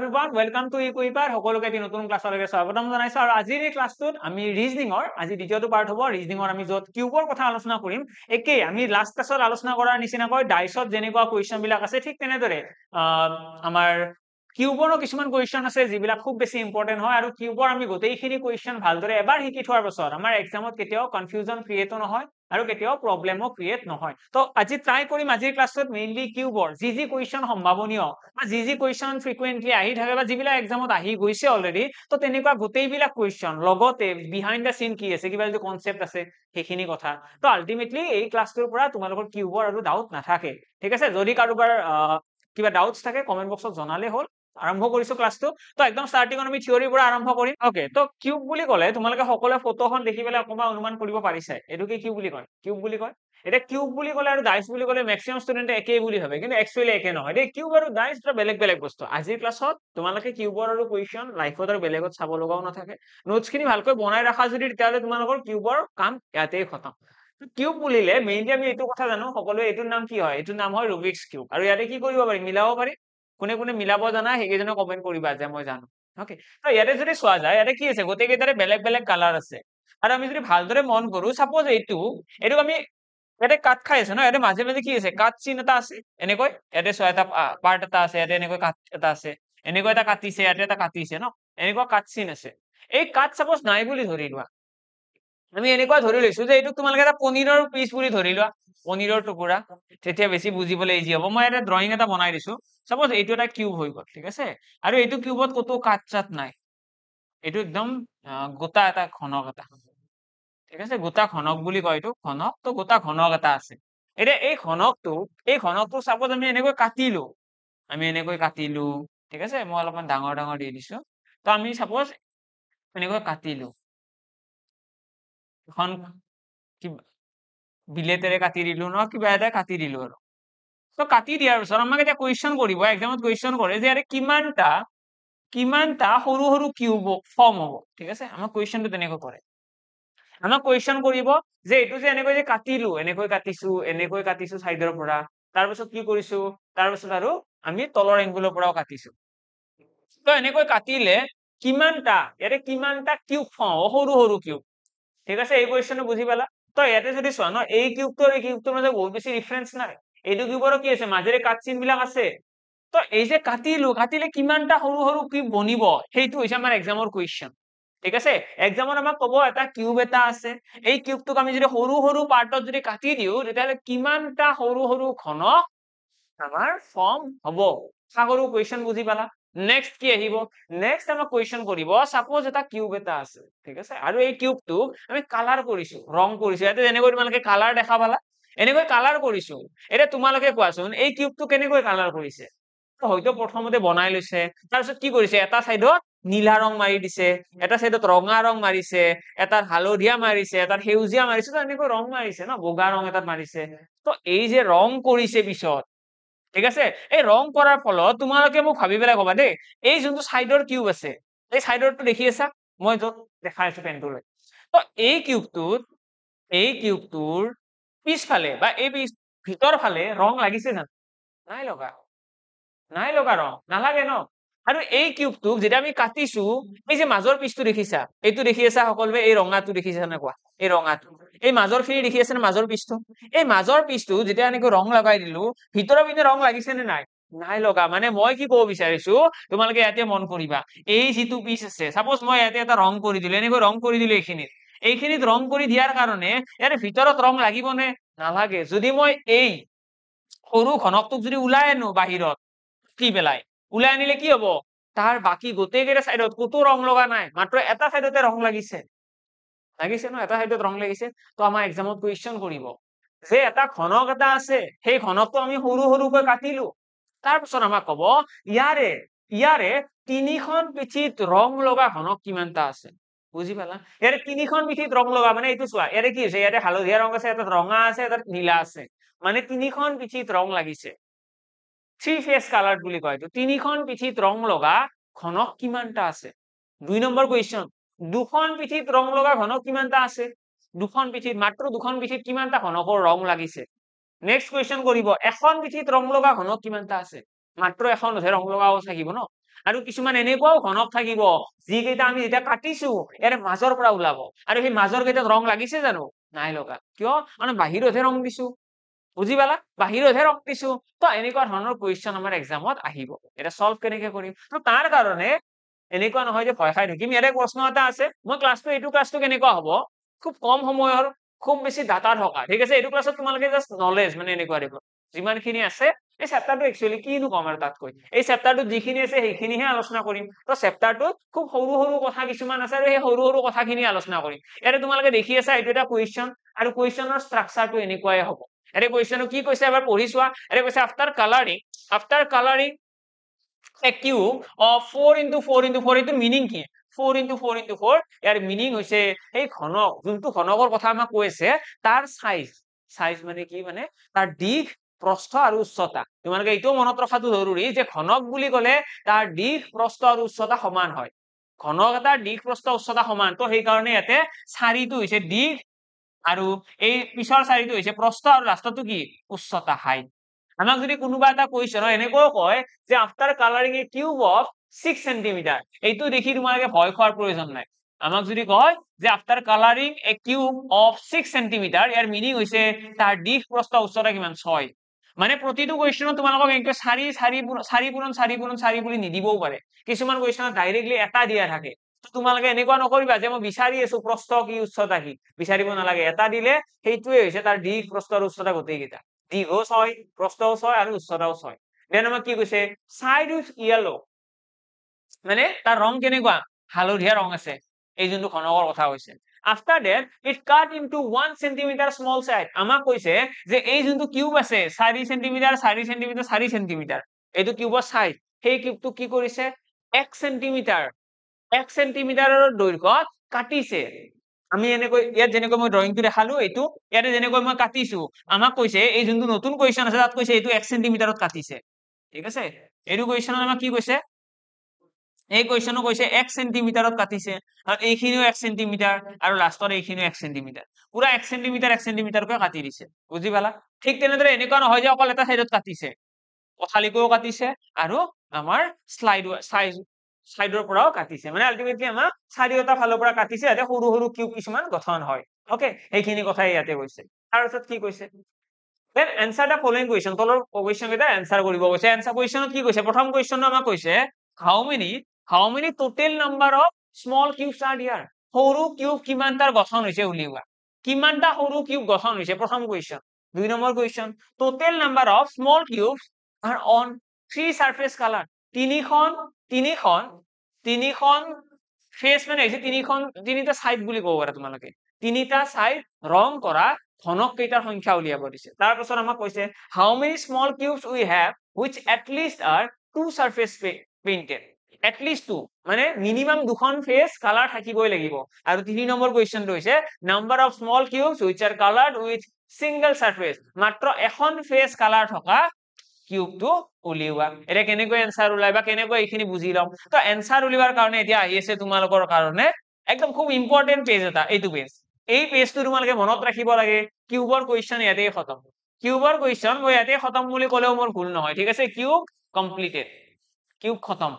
everyone, welcome to Equiper. সকলোকে এটি নতুন ক্লাছলৈকে স্বাগতম জনাইছো আৰু আজিৰ এই ক্লাছটোত আমি ৰিজনিংৰ আজি দ্বিতীয়টো পাৰ্ট হ'ব ৰিজনিংৰ আমি যত কিউবৰ কথা আলোচনা কৰিম একে আমি লাষ্ট ক্লাছত আলোচনা কৰাৰ নিচিনাকৈ ডাইছত যেনেকুৱা কোৱেশ্চন বিলাক আছে ঠিক তেনেদৰে আমাৰ কিউবৰো কিছুমান কোৱেশ্চন আছে যিবিলাক খুব বেছি ইম্পৰ্টেন্ট হয় আৰু কিউবৰ আমি গোটেইখিনি কোৱেশ্চন ভালদৰে এবাৰ শিকি থোৱাৰ পাছত আমাৰ এক্সামত কেতিয়াও কনফিউজন ক্ৰিয়েট নহয় আৰু কেতিয়াও প্ৰবলেমো ক্ৰিয়েট নহয় তো আজি ট্ৰাই কৰিম আজিৰ ক্লাছত মেইনলি কিউবৰ যি কোৱেশ্চন সম্ভাৱনীয় বা যি কোৱেশ্চন ফ্ৰিকুৱেন্টলি আহি থাকে বা যিবিলাক এক্সামত আহি গৈছে অলৰেডি তো তেনেকুৱা গোটেইবিলাক কোৱেশ্চন লগতে বিহাইণ্ড দা সিন কি আছে কিবা যদি কনসেপ্ট আছে সেইখিনি কথা তো আলটিমেটলি এই ক্লাছটোৰ পৰা তোমালোকৰ কিউবৰ আৰু ডাউট নাথাকে ঠিক আছে যদি কাৰোবাৰ কিবা ডাউটস থাকে কমেন্ট বক্সত জনালে হ'ল আৰম্ভ কৰিছো ক্লাছটো তো একদম স্টাৰ্টিং আমি থিওৰিৰ পৰা আৰম্ভ কৰিম ওকে তো কিউব বুলি ক'লে তোমালোকে সকলোৱে ফটোখন দেখি পেলাই অকমান অনুমান কৰিব পাৰিছে এটো কি কিউব বুলি কয় কিউব বুলি কয় এটা কিউব বুলি ক'লে আৰু ডাইচ বুলি ক'লে ম্যাক্সিমাম ষ্টুডেন্টে একেই বুলি ভাবে কিন্তু একচুয়ালি একে নহয় দেই কিউব আৰু ডাইচ এটা বেলেগ বেলেগ বস্তু আজিৰ ক্লাছত তোমালোকে কিউবৰ আৰু কোৱেশ্চন লাইফত আৰু বেলেগত চাব লগাও নাথাকে নোটছখিনি ভালকৈ বনাই ৰাখা যদি তেতিয়াহ'লে তোমালোকৰ কিউবৰ কাম ইয়াতেই খতম কিউব বুলিলে মেইনলি আমি এইটো কথা জানো সকলোৱে এইটোৰ নাম কি হয় এইটোৰ নাম হয় ৰুবিক্স কিউব আৰু ইয়াতে কি কৰিব পাৰি মিলাব পাৰি কোনে কোনে মিলাব জানা সেইকেইজনে কমেন্ট কৰিবা যে মই জানো ওকে তো ইয়াতে যদি চোৱা যায় ইয়াতে কি আছে গোটেইকেইটাৰে বেলেগ বেলেগ কালাৰ আছে আৰু আমি যদি ভালদৰে মন কৰো সাপোজ এইটো আমি ইয়াতে কাট খাই আছে ন ইয়াতে মাজে মাজে কি আছে কাট চিন এটা আছে এনেকৈ ইয়াতে চোৱা এটা পাৰ্ট এটা আছে ইয়াতে এনেকৈ কাট এটা আছে এনেকৈ এটা কাটিছে ইয়াতে এটা কাটিছে ন এনেকুৱা কাট চিন আছে এই কাট সাপোজ নাই বুলি ধৰি লোৱা আমি এনেকুৱা ধৰি লৈছো যে এইটো তোমালোকে এটা পনীৰৰ পিচ বুলি ধৰি লোৱা পনীৰৰ টুকুৰা তেতিয়া বেছি বুজিবলৈ ইজি হ'ব মই এটা ড্ৰয়িং এটা বনাই দিছো সাপোজ এইটো এটা কিউব হৈ গ'ল ঠিক আছে আৰু এইটো কিউবত কতো কাট চাট নাই এইটো একদম গোটা এটা ঘনক এটা ঠিক আছে গোটা ঘনক বুলি কয় এইটো ঘনক তো গোটা ঘনক এটা আছে এতিয়া এই ঘনকটো সাপোজ আমি এনেকৈ কাটিলো ঠিক আছে মই অলপমান ডাঙৰ ডাঙৰ দি দিছো তো আমি সাপোজ এনেকৈ কাটিলো এখন বিলেটেৰে কাটি দিলো ন কিবা এটা কাটি দিলো আৰু তো কাটি দিয়াৰ পিছত আমাক এটা কুৱেশ্চন কৰিব এক্সামত কুৱেশ্চন কৰে যে আৰে কিমানটা সৰু সৰু কিউব ফৰ্ম হ'ব ঠিক আছে আমাক কুৱেশ্চনটো তেনেকৈ কৰে আমাক কুৱেশ্চন কৰিব যে এইটো যে এনেকৈ যে কাটিলো এনেকৈ কাটিছো সাইডৰ পৰা তাৰ পিছত কি কৰিছো তাৰ পিছত আৰু আমি তলৰ এংগুলৰ পৰাও কাটিছো তো এনেকৈ কাটিলে কিমানটা কিউব ফৰ্ম সৰু সৰু কিউব ঠিক আছে এই কুৱেশ্চনটো বুজি পালা তো ইয়াতে যদি চোৱা ন এই কিউবটোৰ মাজত বহুত বেছি ডিফাৰেন্স নাই এইটো কিউবৰো কি আছে মাজেৰে কাট চিন বিলাক আছে তো এই যে কাটিলে কিমানটা সৰু সৰু কিউব বনিব সেইটো হৈছে আমাৰ এক্সামৰ কুৱেশ্চন ঠিক আছে এক্সামত আমাক ক'ব এটা কিউব এটা আছে এই কিউবটোক আমি যদি সৰু সৰু পাৰ্টত যদি কাটি দিও তেতিয়াহ'লে কিমানটা সৰু সৰু ঘনক আমাৰ ফৰ্ম হ'ব সাগৰু কুৱেশ্চন বুজি পালা নেক্সট কি আহিব নেক্সট আমাক কুৱেশ্চন কৰিব সাপোজ এটা কিউব এটা আছে ঠিক আছে আৰু এই কিউবটোক আমি কালাৰ কৰিছো ৰং কৰিছো ইয়াতে যেনেকৈ তোমালোকে কালাৰ দেখা পালা এনেকৈ কালাৰ কৰিছো এতিয়া তোমালোকে কোৱাচোন এই কিউবটো কেনেকৈ কালাৰ কৰিছে হয়তো প্ৰথমতে বনাই লৈছে তাৰপিছত কি কৰিছে এটা সাইডত নীলা ৰং মাৰি দিছে এটা সাইডত ৰঙা ৰং মাৰিছে এটাত হালধীয়া মাৰিছে এটাত সেউজীয়া মাৰিছে তো এনেকৈ ৰং মাৰিছে ন বগা ৰং এটাত মাৰিছে তো এই যে ৰং কৰিছে পিছত ঠিক আছে এই ৰং কৰাৰ ফলত তোমালোকে মোক ভাবি পেলাই কবা দেই এই যোনটো সাইডৰ কিউব আছে এই সাইডৰটো দেখি আছা মই যত দেখাই আছো পেনটো লৈ তো এই কিউবটোৰ পিছফালে বা এই ভিতৰ ফালে ৰং লাগিছে জানো নাই লগা ৰং নালাগে ন আৰু এই কিউবটোক যেতিয়া আমি কাটিছো এই যে মাজৰ পিছটো দেখিছা এইটো দেখি আছা সকলোৱে এই ৰঙাটো দেখিছা নে কোৱা এই ৰঙাটো এই মাজৰ খিনি দেখি আছে নে মাজৰ পিছটো এই মাজৰ পিছটো যেতিয়া এনেকৈ ৰং লগাই দিলো ভিতৰৰ পিনে ৰং লাগিছে নে নাই লগা মানে মই কি ক'ব বিচাৰিছো তোমালোকে ইয়াতে মন কৰিবা এই যিটো পিছ আছে সাপোজ মই ইয়াতে এটা ৰং কৰি দিলো এনেকৈ ৰং কৰি দিলো এইখিনিত ৰং কৰি দিয়াৰ কাৰণে ইয়াৰ ভিতৰত ৰং লাগিব নে নালাগে যদি মই এই সৰু ঘনকটোক যদি ওলাই আনো বাহিৰত কি পেলাই ওলাই আনিলে কি হ'ব তাৰ বাকি গোটেইকেইটা সাইডত কতো ৰং লগা নাই মাত্ৰ এটা সাইডতে ৰং লাগিছে ন এটা সাইডত ৰং লাগিছে তো আমাৰ এক্সামত কুৱেশ্চন কৰিব যে এটা ঘনক এটা আছে সেই ঘনকটো আমি সৰু সৰুকৈ কাটিলো তাৰপিছত আমাক ক'ব ইয়াৰে তিনিখন পিঠিত ৰং লগা ঘনক কিমানটা আছে বুজি পালা ইয়াৰে তিনিখন পিঠিত ৰং লগা মানে এইটো চোৱা ইয়াৰে কি হৈছে ইয়াতে হালধীয়া ৰং আছে এটাত ৰঙা আছে এটাত নীলা আছে মানে তিনিখন পিঠিত ৰং লাগিছে থ্ৰী ফেজ কালাৰ বুলি কয় এইটো তিনিখন পিঠিত ৰং লগা ঘনক কিমানটা আছে 2 নম্বৰ কুৱেশ্চন দুখন পিঠিত ৰং লগা ঘনক কিমানটা আছে মাত্ৰ দুখন পিঠিত কিমানটা ঘনকৰ ৰং লাগিছে নেক্সট কুৱেশ্চন কৰিব এখন পিঠিত ৰং লগা ঘনক কিমানটা আছে মাত্ৰ এখনহে ৰং লগাও থাকিব ন আৰু কিছুমান এনেকুৱাও ঘনক থাকিব যিকেইটা আমি যেতিয়া কাটিছো ইয়াৰে মাজৰ পৰা ওলাব আৰু সেই মাজৰ কেইটাত ৰং লাগিছে জানো নাই লগা কিয় মানে বাহিৰতহে ৰং দিছো বুজি পালা বাহিৰতহে ৰং দিছো তো এনেকুৱা ধৰণৰ কুৱেশ্যন আমাৰ এক্সামত আহিব এটা সলভ কেনেকে কৰিম তো তাৰ কাৰণে এনেকুৱা নহয় যে ভয় খাই থাকিম ইয়াৰে প্ৰশ্ন এটা আছে মই এইটো ক্লাছটো কেনেকুৱা হ'ব খুব কম সময়ৰ খুব বেছি ডাটা থকা ঠিক আছে এইটো ক্লাছত তোমালোকে জাস্ট নলেজ মানে এনেকুৱা দিব যিমানখিনি আছে এই চেপ্টাৰটো একচুয়ালি কিনো কম আৰু তাতকৈ এই চেপ্টাৰটো যিখিনি আছে সেইখিনিহে আলোচনা কৰিম তো চেপ্টাৰটোত খুব সৰু সৰু কথা কিছুমান আছে আৰু সেই সৰু সৰু কথাখিনি আলোচনা কৰিম ইয়াতে তোমালোকে দেখি আছা এইটো এটা কুৱেশ্যন আৰু কুৱেশ্যনৰ ষ্ট্ৰাকচাৰটো এনেকুৱাই হ'ব এৰে কুৱেশ্যনটো কি কৈছে এবাৰ পঢ়ি চোৱা এৰে কৈছে after colouring a cube of 4 into 4 into 4 এইটো মিনিং কি 4 into 4 into 4 ইয়াৰ মিনিং হৈছে এই ঘনক যোনটো ঘনকৰ কথা আমাক কৈছে তাৰ সাইজ মানে কি মানে তাৰ দিশ প্ৰস্থ আৰু উচ্চতা তোমালোকে এইটো মনত ৰখাটো জৰুৰী যে ঘনক বুলি ক'লে তাৰ দিশ প্ৰস্থ আৰু উচ্চতা সমান হয় ঘনক এটাৰ দিশ প্ৰস্থ উচ্চতা সমান তো সেই কাৰণে ইয়াতে চাৰিটো হৈছে দিশ আৰু এই পিছৰ চাৰিটো হৈছে প্ৰস্থ আৰু লাষ্টটো কি উচ্চতা হাইট আমাক যদি কোনোবা এটা কুৱেশ্যন এনেকৈ কয় যে after colouring A cube of 6 centimetre এইটো দেখি তোমালোকে ভয় খোৱাৰ প্ৰয়োজন নাই আমাক যদি কয় যে after colouring A cube of 6 centimetre year meaning হৈছে তাৰ দিশ প্ৰস্থ উচ্চতা কিমান 6 মানে প্ৰতিটো কুৱেশ্যনত তোমালোকক এনেকৈ 4 বুলি নিদিবও পাৰে কিছুমান কুৱেশ্যনত ডাইৰেক্টলি এটা দিয়া থাকে তোমালোকে এনেকুৱা নকৰিবা যে মই বিচাৰি আছো প্ৰস্থ কি উচ্চতা কি বিচাৰিব নালাগে এটা দিলে সেইটোৱে হৈছে তাৰ দিশ প্ৰস্থ আৰু উচ্চতা গোটেইকেইটা দীৰ্ঘ 6 প্ৰস্থও 6 আৰু উচ্চতাও 6 দেন আমাক কি কৈছে সাইড উইথ ইয়েলো মানে তাৰ ৰং কেনেকুৱা হালধীয়া ৰং আছে এই যোনটো ঘনকৰ কথা হৈছে after that it cut into 1 centimeter small side আমাক কৈছে যে এই যোনটো কিউব আছে 4 সেন্টিমিটাৰ 4 সেন্টিমিটাৰ 4 সেন্টিমিটাৰ এইটো কিউবৰ সাইজ সেই কিউবটো কি কৰিছে 1 সেন্টিমিটাৰৰ দৈৰ্ঘ্যত কাটিছে আমি এনেকৈ ইয়াত যেনেকৈ মই ড্ৰয়িংটো দেখালো এইটো ইয়াতে যেনেকৈ মই কাটিছো আমাক কৈছে এই যোনটো নতুন কুৱেশ্যন আছে তাত কৈছে এইটো 1 সেন্টিমিটাৰত কাটিছে ঠিক আছে এইটো কুৱেশ্যনত আমাক কি কৈছে এই কুৱেশ্যনো কৈছে 1 সেন্টিমিটাৰত কাটিছে আৰু এইখিনিও 1 সেন্টিমিটাৰ আৰু লাষ্টৰ এইখিনিও 1 সেন্টিমিটাৰ পুৰা 1 সেন্টিমিটাৰকৈ কাটি দিছে বুজি পালা ঠিক তেনেদৰে এনেকুৱা নহয় যে অকল এটা সাইডত কাটিছে পথালিকৈও কাটিছে আৰু আমাৰ সাইডৰ পৰাও কাটিছে মানে আলটিমেটলি আমাৰ চাৰিওটা ফালৰ পৰা কাটিছে ইয়াতে সৰু সৰু কিউব কিছুমান গঠন হয় ওকে এইখিনি কথাই ইয়াতে কৈছে তাৰপিছত কি কৈছে then answer the following question তলৰ কুৱেশ্যন কেইটা answer কৰিব কৈছে answer কুৱেশ্যনত কি কৈছে প্ৰথম কুৱেশ্যনটো আমাক কৈছে how many total number of small cubes are there সৰু কিউব কিমানটাৰ গঠন হৈছে উলিওৱা কিমানটা সৰু কিউব গঠন হৈছে প্ৰথম কুৱেশ্যন দুই number question total number of small cubes are on 3 surface color তিনিখন ফেস মানে হৈছে তিনিটা সাইড বুলি ক'ব পাৰা তোমালোকে তিনিটা সাইড ৰং কৰা ঘনক কেইটাৰ সংখ্যা উলিয়াব দিছে তাৰ পাছত আমাক কৈছে how many small cubes we have which at least are 2 surface painted at least 2 মানে মিনিমাম দুখন ফেস কালাৰ থাকিবই লাগিব আৰু 3 নম্বৰ কুৱেশ্যনটো হৈছে number of small cubes which are colored with single surface মাত্ৰ এখন ফেস কালাৰ থকা কিউবটো উলিওৱা এটা কেনেকৈ এনসাৰ উলাই বা কেনেকৈ এইখিনি বুজি লম তো এনসাৰ উলিওৱাৰ কাৰণে এতিয়া আহি আছে তোমালোকৰ কাৰণে একদম খুব ইম্পৰ্টেন্ট পেজ এটা এইটো পেজ এই পেজটো তোমালোকে মনত ৰাখিব লাগে কিউবৰ কুৱেশ্যন ইয়াতে খতম কিউবৰ কুৱেশ্যন মই ইয়াতে খতম বুলি ক'লেও মোৰ ভুল নহয় ঠিক আছে কিউব কমপ্লিটেড কিউব খতম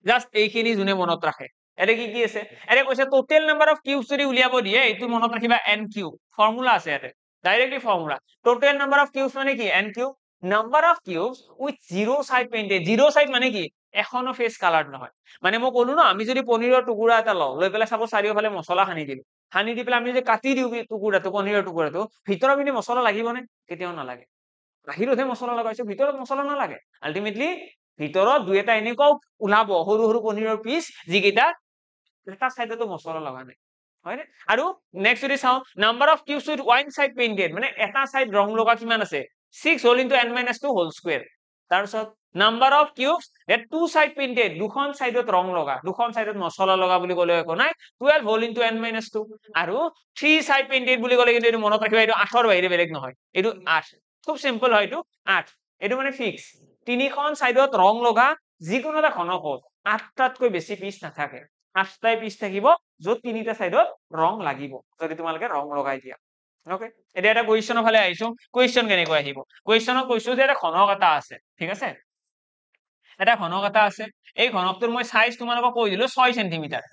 জাস্ট এইখিনি জুনে মনত ৰাখে এৰে কি আছে এৰে কৈছে টোটাল নাম্বাৰ অফ কিউবছ যদি উলিয়াব দিয়ে এইটো মনত ৰাখিবা n কিউব ফৰ্মুলা আছে ইয়াতে directly formula total number of cubes মানে কি n cube number of cubes with zero side painted zero side মানে কি এখনো ফেস কালাৰ্ড নহয় মানে মই ক'লো ন আমি যদি পনীৰৰ টুকুৰা এটা লওঁ লৈ পেলাই চাব চাৰিওফালে মছলা সানি দিলো সানি দি পেলাই আমি যদি কাটি দিওঁ টুকুৰাটো পনীৰৰ টুকুৰাটো ভিতৰৰ পিনে মছলা লাগিবনে কেতিয়াও নালাগে বাহিৰতহে মছলা লগাইছো ভিতৰত মছলা নালাগে আলটিমেটলি ভিতৰত দুই এটা এনেকুৱাও ওলাব সৰু সৰু পনীৰৰ পিচ যিকেইটা এটা সাইডতো মছলা লগা নাই হয়নে আৰু নেক্সট যদি চাও number of cubes with one side painted মানে এটা সাইড ৰং লগা কিমান আছে 6 whole into n - 2 whole square তাৰপিছত number of cubes at two side painted দুখন সাইডত ৰং লগা দুখন সাইডত মছলা লগা বুলি ক'লে একো নাই 12 হোল ইনটু n - 2 আৰু 3 সাইড পেইন্টেড বুলি ক'লে কিন্তু এটো মনত ৰাখিবা এটো 8ৰ বাহিৰে বেলেগ নহয় এটো 8 খুব সিম্পল হয় এটো 8 এটো মানে ফিক্স তিনিখন সাইডত ৰং লগা যিকোনো এটা ঘনকত 8টাতকৈ বেছি পিচ নাথাকে 8টাই পিচ থাকিব যত তিনিটা সাইডত ৰং লাগিব যদি তোমালোকে ৰং লগাই দিয়া ওকে এটা এটা কুৱেশ্যনৰ ফালে আইছো কুৱেশ্যন কেনেকৈ আহিব কুৱেশ্যনত কৈছো যে এটা ঘনক এটা আছে ঠিক আছে এটা ঘনক এটা আছে এই ঘনকটোৰ মই সাইজ তোমালোকক কৈ দিলো 6 সেন্টিমিটাৰ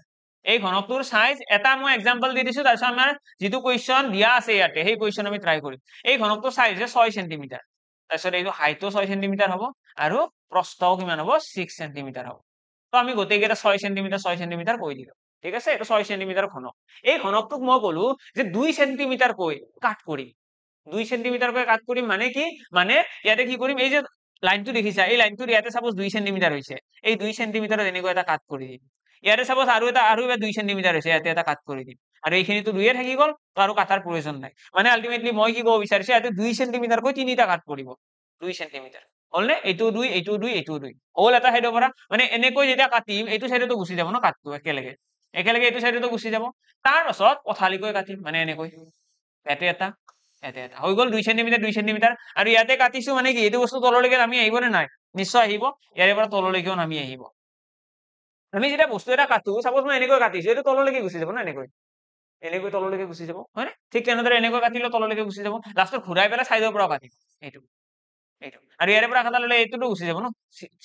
এই ঘনকটোৰ সাইজ এটা মই এক্সাম্পল দি দিছো তাৰপিছত আমাৰ যেটো কোৱেশ্চন দিয়া আছে ইয়াতে সেই কোৱেশ্চন আমি ট্ৰাই কৰিম এই ঘনকটোৰ সাইজ 6 সেন্টিমিটাৰ তাৰপিছত এইটো হাইটও 6 সেন্টিমিটাৰ হ'ব আৰু প্ৰস্থও কিমান হ'ব 6 সেন্টিমিটাৰ হ'ব তো আমি গোটেইকেইটা 6 সেন্টিমিটাৰ কৈ দিলো ঠিক আছে এটা 6 সেন্টিমিটাৰ ঘনক এই ঘনকটোক মই কলো যে 2 সেন্টিমিটাৰ কৈ কাট কৰিম 2 সেন্টিমিটাৰ কৈ কাট কৰিম মানে কি মানে ইয়াতে কি কৰিম এই যে লাইনটো দেখিছা এই লাইনটোৰ ইয়াতে সাপোজ 2 সেন্টিমিটাৰ হৈছে এই 2 সেন্টিমিটাৰত এনেকৈ এটা কাট কৰি দিম ইয়াতে সাপোজ আৰু এবাৰ 2 সেন্টিমিটাৰ হৈছে ইয়াতে এটা কাট কৰি দিম আৰু এইখিনিটো 2 এ থাকি গল তো আৰু কাটাৰ প্ৰয়োজন নাই মানে আলটিমেটলি মই কি ক'ব বিচাৰিছো ইয়াতে 2 সেন্টিমিটাৰ কৈ তিনিটা কাট কৰিব 2 সেন্টিমিটাৰ হলনে এইটো 2 এইটো 2 এইটো 2 হল এটা সাইডৰ পৰা মানে এনেকৈ যেতিয়া কাটিম এইটো সাইডতো গুচি যাব ন কাটটো একেলগে এইটো সাইডতো গুচি যাব তাৰ পাছত পথালিকৈ কাটিম মানে এনেকৈ ইয়াতে এটা হৈ গল 2 সেন্টিমিটাৰ আৰু ইয়াতে কাটিছো মানে কি এইটো বস্তু তললৈকে নামি আহিব নে নাই নিশ্চয় আহিব ইয়াৰে পৰা তললৈকেও নামি আহিব আমি যেতিয়া বস্তু এটা কাটো সাপোজ মই এনেকৈ কাটিছো এইটো তললৈকে গুচি যাব না এনেকৈ তললৈকে গুচি যাব হয় ঠিক তেনেদৰে এনেকৈ কাটিলে তললৈকে গুচি যাব লাষ্টত ঘূৰাই পেলাই সাইডৰ পৰা কাটিম এইটো আৰু ইয়াৰে পৰা কাটা ললে এইটোতো গুচি যাব ন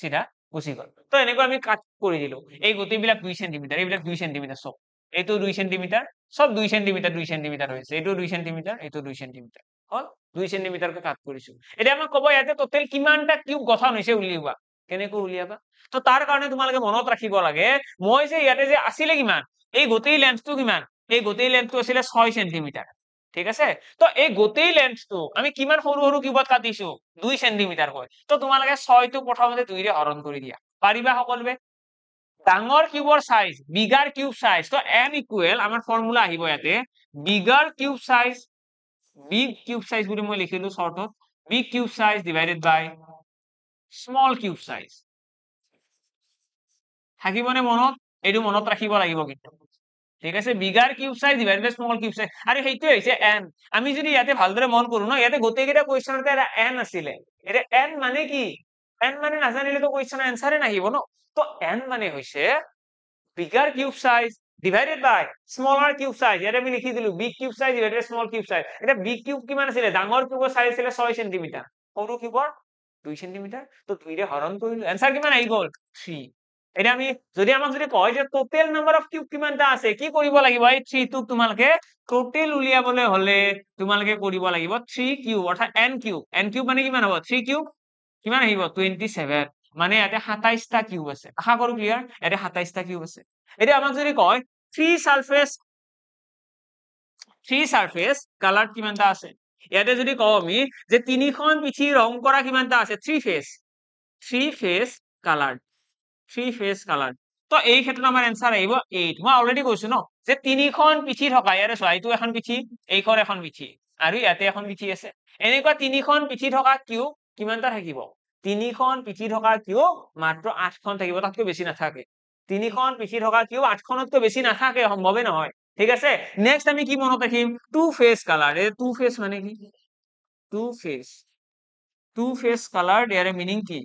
সিধা গুচি গল তো এনেকৈ আমি কাট কৰি দিলো এই গোটেইবিলাক 2 সেন্টিমিটাৰ এইবিলাক 2 সেন্টিমিটাৰ সব এইটো 2 সেন্টিমিটাৰ সব 2 সেন্টিমিটাৰ হৈছে এইটো 2 সেন্টিমিটাৰ এইটো 2 সেন্টিমিটাৰ হল 2 সেন্টিমিটাৰ কৈ কাট কৰিছো এতিয়া আমাক কব ইয়াতে টোটেল কিমানটা কিউব গঠন হৈছে উলিয়াবা কেনেকৈ উলিয়াবা তো তাৰ কাৰণে তোমালোকে মনত ৰাখিব লাগে মই যে ইয়াতে যে আছিলে কিমান এই গোটেই লেন্থটো কিমান এই গোটেই লেন্থটো আছিলে 6 সেন্টিমিটাৰ ঠিক আছে তো এই গোটেই লেন্থটো আমি কিমান সৰু সৰু কিউবত কাটিছো 2 সেন্টিমিটাৰ কৈ তো তোমালোকে 6 টো প্ৰথমতে 2 ৰে হৰণ কৰি দিয়া পাৰিবা সকলোৱে ডাঙৰ কিউবৰ সাইজ বিগাৰ কিউব সাইজ তো n ইকুৱেল আমাৰ ফৰ্মুলা আহিব ইয়াতে bigger cube size big cube size বুলি মই লিখিলো শৰ্টত বিগ কিউব সাইজ ডিভাইডেড বাই স্মল কিউব সাইজ থাকিবনে মনত এইটো মনত ৰাখিব লাগিব কিন্তু ঠিক আছে বিগাৰ কিউব সাইজ ডিভাইডেড বাই স্মল কিউব সাইজ আৰু সেইটোৱে হৈছে n আমি যদি ইয়াতে ভালদৰে মন কৰো ন ইয়াতে গোটেইকেইটা কোৱেশ্চনতে এটা n আছিলে এটা n মানে কি n মানে নাজানিলে তো কোৱেশ্চনৰ এনসাৰে নাহিব ন তো n মানে হৈছে বিগাৰ কিউব সাইজ ডিভাইডেড বাই স্মলাৰ কিউব সাইজ ইয়াতে আমি লিখি দিলো বিগ কিউব সাইজ ডিভাইডেড বাই স্মল কিউব সাইজ এটা বিগ কিউব কিমান আছিলে ডাঙৰ কিউবৰ সাইজ আছিলে 6 সেন্টিমিটাৰ সৰু কিউবৰ 2 সেন্টিমিটাৰ তো 2 ৰে হৰণ কৰিলো এনসাৰ কিমান আহি গল 3 এটা আমি যদি আমাক যদি কয় যে টোটাল নাম্বার অফ কিউব কিমানটা আছে কি কৰিব লাগিব এই 3 টোক তোমালকে টোটাল উলিয়াবলৈ হলে তোমালকে কৰিব লাগিব 3 কিউব অৰ্থাৎ n কিউব মানে কিমান হ'ব 3 কিউব কিমান আহিব 27 মানে ইয়াতে 27 টা কিউব আছে আশা কৰো ক্লিয়াৰ ইয়াতে 27 টা কিউব আছে এটা আমাক যদি কয় 3 সারফেস কালার কিমানটা আছে ইয়াতে যদি কও আমি যে তিনিখন পিঠি ৰং কৰা কিমানটা আছে 3 ফেস কালাৰ তো এই ক্ষেত্ৰত আমাৰ এনসাৰ আহিব 8 মই অলৰেডি কৈছো ন যে তিনিখন পিঠি থকা ইয়াৰে চোৱা এইটো এখন পিঠি এইখন এখন পিঠি আৰু ইয়াতে এখন পিঠি আছে এনেকুৱা তিনিখন পিঠি থকা কিউব কিমানটা থাকিব তিনিখন পিঠি থকা কিউব মাত্ৰ 8খন থাকিব তাতকৈ বেছি নাথাকে তিনিখন পিঠি থকা কিউব 8খনতকৈ বেছি নাথাকে সম্ভৱে নহয় ঠিক আছে নেক্সট আমি কি মনত ৰাখিম টু ফেস কালাৰ এই টু ফেস মানে কি টু ফেস কালাৰ ইয়াৰে মিনিং কি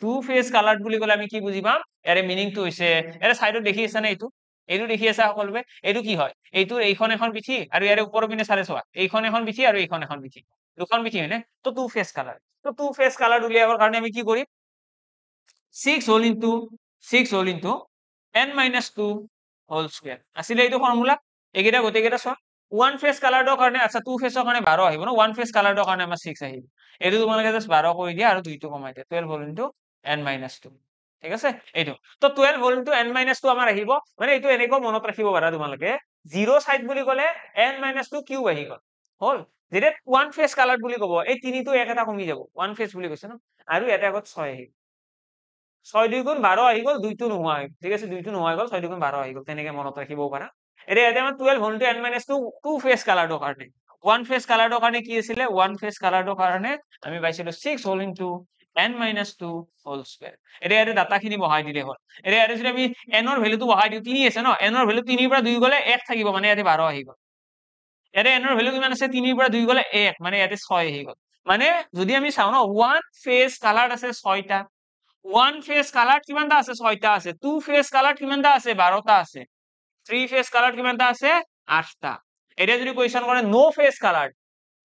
টু ফেস কালাৰ বুলি কলে আমি কি বুজি পাম ইয়াৰে মিনিং টো হৈছে ইয়াৰে সাইডত দেখি আছে না এইটো দেখি আছে সকলোৱে এইটো কি হয় এইটো এইখন এখন পিঠি আৰু ইয়াৰে ওপৰৰ পিনে চালে চোৱা এইখন এখন পিঠি আৰু এইখন এখন পিঠি দুখন পিঠি হয়নে তো টু ফেস কালাৰ উলিয়াবৰ কাৰণে আমি কি কৰিম 6 whole into n minus 2 whole square আসলে এইটো ফৰ্মুলা এইকেইটা গোটেইকেইটা চোৱা ওয়ান ফেস কালাৰৰ কাৰণে আচ্ছা টু ফেসৰ কাৰণে 12 আহিব ন ওয়ান ফেস কালাৰৰ কাৰণে আমাৰ 6 আহিব এইটো তোমালোকে জাস্ট 12 কৰি দিয়া আৰু 2 টো কমাই দিয়া 12 হোল ইনটু n minus 2 ঠিক আছে এইটো তো 12 হোল ইনটু n minus 2 আমাৰ আহিব মানে এইটো এনেকৈ মনত ৰাখিব পাৰা তোমালোকে জিৰো সাইড বুলি কলে n minus 2 কিউব আহি গল হল যেতিয়া ওয়ান ফেস কালার বুলি কব এই তিনিটো এক এটা কমি যাব ওয়ান ফেস বুলি কৈছে ন আৰু এটা আগত 6 আহিব 6 2 গুণ 12 আহি গল 2 টো নোহোৱা হৈ ঠিক আছে 2 টো নোহোৱা হৈ গল 6 2 গুণ 12 আহি গল তেনেকৈ মনত ৰাখিব পাৰা এতিয়া ইয়াতে আমাৰ 12 whole into n minus 2 two face কালাৰৰ কাৰণে ওয়ান ফেস কালাৰৰ কাৰণে কি আছিল ওয়ান ফেস কালাৰৰ কাৰণে আমি পাইছিলো 6 whole into n minus 2 whole square এতিয়া ইয়াতে ডাটাখিনি বহাই দিলে হ'ল এতিয়া ইয়াতে যদি আমি n ৰ ভ্যালুটো বহাই দিও 3 আছে ন n ৰ ভ্যালু 3 ৰ পৰা 2 গলে 1 থাকিব মানে ইয়াতে 12 আহি গল ইয়াতে n ৰ ভ্যালু কিমান আছে 3 ৰ পৰা 2 গলে 1 মানে ইয়াতে 6 আহি গল মানে যদি আমি চাও ন ওয়ান ফেস কালার আছে 6টা ওয়ান ফেস কালার কিমানটা আছে 6টা আছে টু ফেস কালার কিমানটা আছে 12টা আছে থ্রি ফেস কালার কিমানটা আছে 8টা এটা যদি কোৱেশ্চন কৰে নো ফেস কালাৰ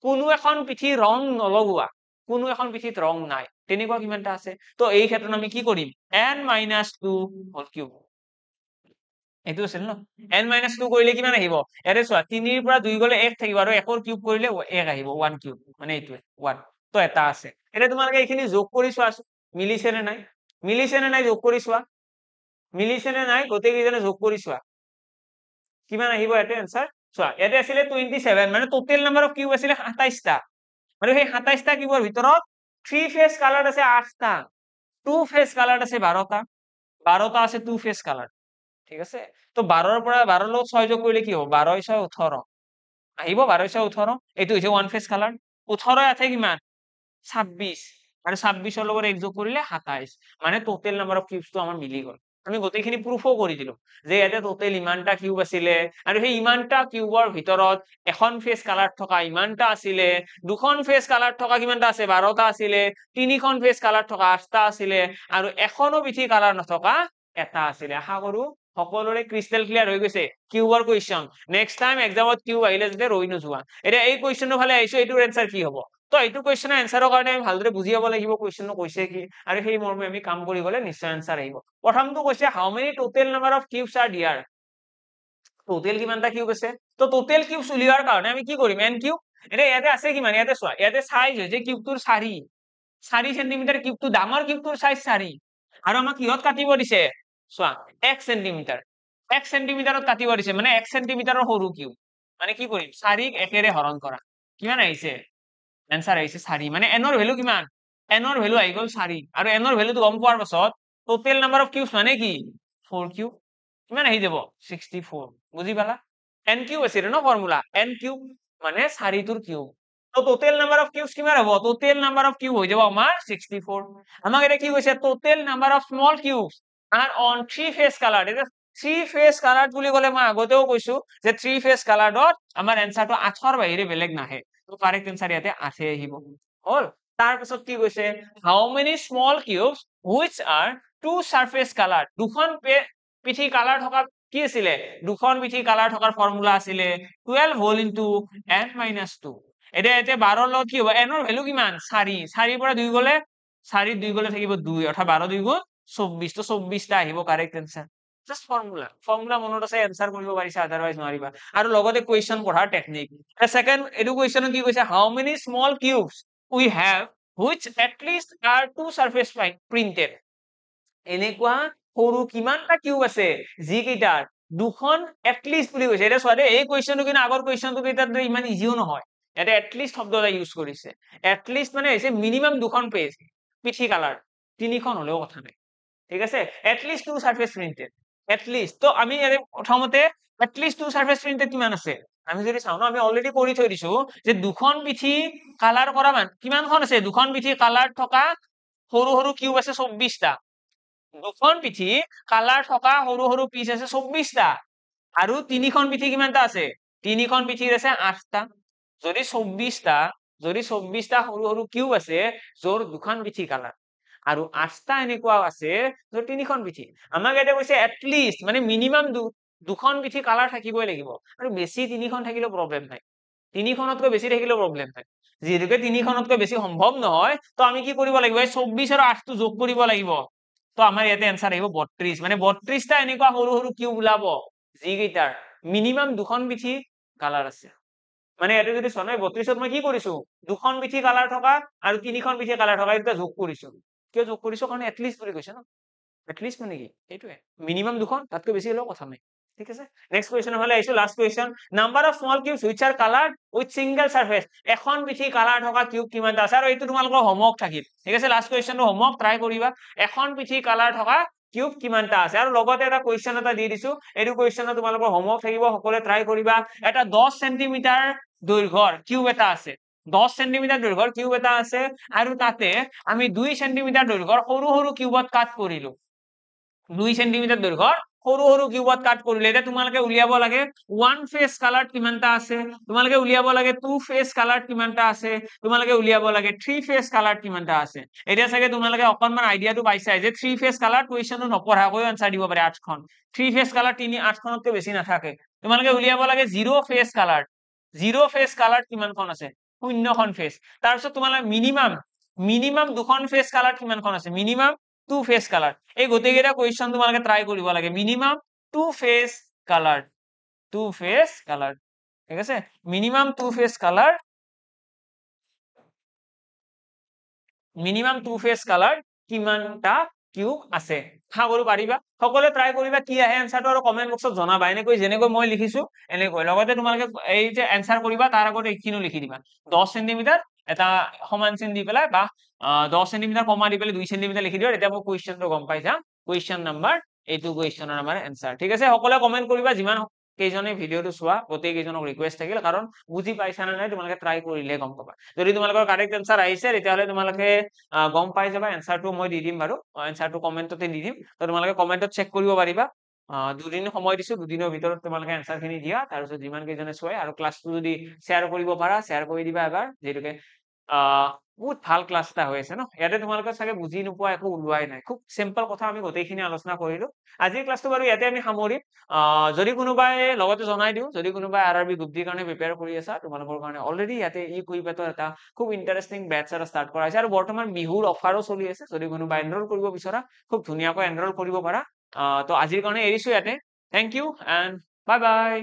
কোনো এখন পিঠি ৰং নলগোৱা কোনো এখন পিঠিত ৰং নাই তেনেকুৱা কিমানটা আছে তো এই ক্ষেত্ৰত আমি কি কৰিম n-2 হোল কিউব এইটো আছিল ন n-2 কৰিলে কিমান আহিব ইয়াতে চোৱা 3 ৰ পৰা 2 গলে 1 থাকিব আৰু 1 ৰ কিউব কৰিলে 1 আহিব 1 কিউব মানে এইটোৱে 1 তো এটা আছে এটা তোমালোকে এইখিনি যোগ কৰি চোৱাচোন মিলিছে নে নাই যোগ কৰি চোৱা মিলিছে নে নাই গোটেই কেইজনে যোগ কৰি চোৱা কিমান আহিব ইয়াতে आंसर চোৱা ইয়াতে আছিল 27 মানে টোটাল নাম্বাৰ অফ কিউব আছিল 27 টা আৰু সেই 27 টা কিউবৰ ভিতৰত 3 ফেজ কালার আছে 8 টা 2 ফেজ কালার আছে 12 টা 12 টা আছে 2 ফেজ কালার ঠিক আছে তো 12 ৰ পৰা 12 লগত 6 যোগ কৰিলে কি হ'ব 12 * 6 18 আহিব 12 * 6 18 এইটো হৈছে ওয়ান ফেজ কালার 18 আছে কিমান 26 আৰু 26 ৰ লগত 1 যোগ কৰিলে 27 মানে টোটাল নাম্বাৰ অফ কিউবস তো আমাৰ মিলি গল আমি গোটেইখিনি প্ৰুফো কৰি দিলো যে ইয়াতে টোটাল ইমানটা কিউব আছিলে আৰু সেই ইমানটা কিউবৰ ভিতৰত এখন ফেজ কালার থকা ইমানটা আছিলে দুখন ফেজ কালার থকা কিমানটা আছে 12টা আছিলে তিনিখন ফেজ কালার থকা 8টা আছিলে আৰু এখনো পিঠি কালাৰ নথকা এটা আছিলে আশা কৰো সকলোৰে ক্ৰিস্টাল ক্লিয়াৰ হৈ গৈছে কিউবৰ কোৱেশ্চন নেক্সট টাইম এক্সামত কিউব আহিলে যদি ৰৈ নোযোৱা এতিয়া এই কোৱেশ্চনৰ ফালে আহিছো এইটোৰ আনসাৰ কি হ'ব তো এইটো কোৱেশ্চনৰ আনসাৰৰ কাৰণে আমি ভালদৰে বুজি যাব লাগিব কোৱেশ্চনটো কৈছে কি আৰু সেই মৰ্মে আমি কাম কৰি গলে নিশ্চয় আনসাৰ আহিব প্ৰথমটো কৈছে how many total number of cubes are there total কিমানটা কিউব আছে তো টোটাল কিউবস উলিওৱাৰ কাৰণে আমি কি কৰিম n কিউব এটা ইয়াতে আছে কিমান ইয়াতে চোৱা ইয়াতে সাইজ হৈছে কিউবটোৰ 4 সেন্টিমিটাৰ কিউবটো ডাঙৰ কিউবটোৰ সাইজ 4 আৰু আমাক কিহত কাটিব দিছে চোৱা 1 সেন্টিমিটাৰ 1 সেন্টিমিটাৰত কাটিব দিছে মানে 1 সেন্টিমিটাৰৰ সৰু কিউব মানে কি কৰিম 4 ক 1 ৰে হৰণ কৰা কিমান আহিছে आंसर আহিছে 4 মানে n ৰ ভ্যালু কিমান n ৰ ভ্যালু আহি গল 4 আৰু n ৰ ভ্যালুটো গম পোৱাৰ পাছত টোটাল নাম্বাৰ অফ কিউবস মানে কি 4 কিউব কিমান আহি যাব 64 বুজি পালা n কিউব আছিল ন ফৰ্মুলা n কিউব মানে 4 টোৰ কিউব তো টোটাল নাম্বাৰ অফ কিউবস কিমান হ'ব টোটাল নাম্বাৰ অফ কিউব হৈ যাব আমাৰ 64 আমাক এটা কি কৈছে total number of small cubes are on 3 face colour এটা 3 ফেজ কালার বুলি কলে মই আগতেও কৈছো যে 3 ফেজ কালাৰত আমাৰ আনসাৰটো 8 ৰ বাহিৰে বেলেগ নাহে তো কাৰেক্ট আনসাৰ ইয়াতে 8 আহিব হল তাৰ পিছত কি কৈছে how many small cubes which are two surface colour দুখন পিঠি কালাৰ থকা কি আছিলে দুখন পিঠি কালাৰ থকাৰ ফৰ্মুলা আছিলে 12 হোল ইনটু n-2 এতিয়া 12 লগত কি হ'ব n ৰ ভ্যালু কিমান 4 4 পৰা 2 গলে 4 2 গলে থাকিব 2 অৰ্থাৎ 12 2 গুণ 24 তো 24 টা আহিব কাৰেক্ট আনসাৰ জাস্ট ফৰ্মুলা মনত আছে আনসাৰ কৰিব পাৰিছা আদাৰৱাইজ নোৱাৰিবা আৰু লগতে কোৱেশ্চন পঢ়াৰ টেকনিক সেকেন্ড এডু কোৱেশ্চন কি কৈছে how many small cubes we have which at least are two surface printed এনেকুৱা সৰু কিমানটা কিউব আছে যি কেইটাৰ দুখন এট লিস্ট বুলি কৈছে এটা চোৱা এই কোৱেশ্চনটো কিন্তু আগৰ কোৱেশ্চনটো কেইটাৰ ইমান ইজিও নহয় এটা এট লিস্ট শব্দটা ইউজ কৰিছে এট লিস্ট মানে হৈছে মিনিমাম দুখন পেজ পিঠি কালাৰ তিনিখন হলেও কথা নাই ঠিক আছে at least two surface printed at least তো আমি ইয়াতে প্ৰথমতে at least two surface printed কিমান আছে আমি যদি চাও ন আমি অলৰেডি কৰি থৈ দিছো যে দুখন পিঠি কালাৰ কৰা মান কিমানখন আছে দুখন পিঠি কালাৰ থকা সৰু সৰু কিউব আছে 24 টা দুখন পিঠি কালাৰ থকা সৰু সৰু পিচ আছে 24 টা আৰু তিনিখন পিঠি কিমানটা আছে তিনিখন পিঠিৰ আছে 8 টা যদি 24 টা সৰু সৰু কিউব আছে যৰ দুখন পিঠি কালাৰ আৰু 8টা এনেকুৱা আছে যৰ তিনিখন পিঠি আমাক এটা কৈছে এট লিস্ট মানে মিনিমাম দুখন পিঠি কালাৰ থাকিবই লাগিব আৰু বেছি তিনিখন থাকিলেও প্ৰবলেম নাই তিনিখনতকৈ বেছি থাকিলেও প্ৰবলেম নাই যেহেতুকে তিনিখনতকৈ বেছি সম্ভৱ নহয় তো আমি কি কৰিব লাগিব 24 আৰু 8 টো যোগ কৰিব লাগিব তো আমাৰ ইয়াতে आंसर আহিব 32 মানে 32 টা এনেকুৱা সৰু সৰু কিউব ওলাব যি কেইটাৰ মিনিমাম দুখন পিঠি কালাৰ আছে মানে এটা যদি চনয় 32ত মই কি কৰিছো দুখন পিঠি কালাৰ থকা আৰু তিনিখন পিঠি কালাৰ থকা এটা যোগ কৰিছো কিয় যোগ কৰিছো কাৰণ এট লিস্ট বুলি কৈছে ন এট লিস্ট মানে কি এইটোৱে মিনিমাম দুখন তাতকৈ বেছি হলেও কথা নাই ঠিক আছে নেক্সট কোৱেশ্চন হলে আইছো last question number of small cubes which R coloured with single surface এখন পিঠি কালাৰ থকা কিউব কিমানটা আছে আৰু এইটো তোমালোকৰ হোমৱৰ্ক থাকিল ঠিক আছে লাষ্ট কোৱেশ্চনটো হোমৱৰ্ক ট্ৰাই কৰিবা এখন পিঠি কালাৰ থকা কিউব কিমানটা আছে আৰু লগতে এটা কোৱেশ্চন এটা দি দিছো এইটো কোৱেশ্চনত তোমালোকৰ হোমৱৰ্ক থাকিব সকলোৱে ট্ৰাই কৰিবা এটা 10 সেন্টিমিটাৰ দৈৰ্ঘ্যৰ কিউব এটা আছে 10 সেন্টিমিটাৰ দৈৰ্ঘ্যৰ কিউব এটা আছে আৰু তাতে আমি 2 সেন্টিমিটাৰ দৈৰ্ঘ্যৰ সৰু সৰু কিউবত কাট কৰিলো 2 সেন্টিমিটাৰ দৈৰ্ঘ্যৰ সৰু সৰু কিউবত কাট কৰিলে এটা তোমালোকে উলিয়াব লাগে ওয়ান ফেজ কালার কিমানটা আছে তোমালোকে উলিয়াব লাগে টু ফেজ কালার কিমানটা আছে তোমালোকে উলিয়াব লাগে থ্ৰী ফেজ কালাৰ কিমানটা আছে এটা চাগে তোমালোকে অকনমান আইডিয়াটো পাইছাই যে থ্ৰী ফেজ কালাৰ কোৱেশ্চনটো নপঢ়াকৈ আনসাৰ দিব পাৰে 8খন থ্ৰী ফেজ কালাৰ 8খনতকৈ বেছি নাথাকে তোমালোকে উলিয়াব লাগে জিৰো ফেজ কালাৰ কিমানখন আছে 0খন ফেজ তাৰপিছত তোমালোকে মিনিমাম মিনিমাম দুখন ফেচ কালাৰ কিমানখন আছে মিনিমাম 2 ফেচ কালাৰ এই গোটেইকেইটা কুৱেশ্যন তোমালোকে ট্ৰাই কৰিব লাগে মিনিমাম 2 ফেচ কালাৰ ঠিক আছে মিনিমাম 2 ফেচ কালাৰ কিমানটা কিউব আছে খাগৰু পাৰিবা সকলোৱে ট্ৰাই কৰিবা কি আহে এনসাৰটো আৰু কমেন্ট বক্সত জনাবা এনেকৈ যেনেকৈ মই লিখিছো এনেকৈ লগতে তোমালোকে এই যে এনসাৰ কৰিবা তাৰ আগতে এইখিনিও লিখি দিবা 10 সেন্টিমিটাৰ এটা সমান চিন দি পেলাই বা 10 সেন্টিমিটাৰ কমা দি পেলাই 2 সেন্টিমিটাৰ লিখি দিবা তেতিয়া মই কুৱেশ্যনটো গম পাই যাম কুৱেশ্যন নাম্বাৰ এইটো কুৱেশ্যনৰ আমাৰ এনসাৰ ঠিক আছে সকলোৱে কমেন্ট কৰিবা যিমান কেইজনে ভিডিঅটো চোৱা গোটেই কেইজনক ৰিকুৱেষ্ট থাকিল কাৰণ বুজি পাইছা নে নাই তোমালোকে ট্ৰাই কৰিলে গম পাবা যদি তোমালোকৰ কাৰেক্ট এনসাৰ আহিছে তেতিয়াহলে তোমালোকে গম পাই যাবা এনসাৰটো মই দি দিম বাৰু এনসাৰটো কমেন্টতে দি দিম তো তোমালোকে কমেন্টত চেক কৰিব পাৰিবা দুদিন সময় দিছো দুদিনৰ ভিতৰত তোমালোকে এনসাৰ খিনি দিয়া তাৰপিছত যিমান কেইজনে চোৱাই আৰু ক্লাছটো যদি শ্বেয়াৰ কৰিব পাৰা শ্বেয়াৰ কৰি দিবা এবাৰ যেহেতুকে বহুত ভাল ক্লাছ এটা হৈ আছে ন ইয়াতে তোমালোকে চাগে বুজি নোপোৱা একো ওলোৱাই নাই খুব সিম্পল কথা আমি গোটেইখিনি আলোচনা কৰিলো আজিৰ ক্লাছটো বাৰু ইয়াতে আমি সামৰিম যদি কোনোবাই লগতে জনাই দিও যদি কোনোবাই আৰআৰবি গ্ৰুপ ডিৰ কাৰণে প্ৰিপেয়াৰ কৰি আছা তোমালোকৰ কাৰণে অলৰেডি ইয়াতে ই কুইবেটৰ এটা খুব ইন্টাৰেষ্টিং বেটছ এটা ষ্টাৰ্ট কৰা হৈছে আৰু বৰ্তমান বিহুৰ অফাৰো চলি আছে যদি কোনোবা এনৰোল কৰিব বিচৰা খুব ধুনীয়াকৈ এনৰোল কৰিব পাৰা তো আজিৰ কাৰণে এৰিছো ইয়াতে thank you and bye by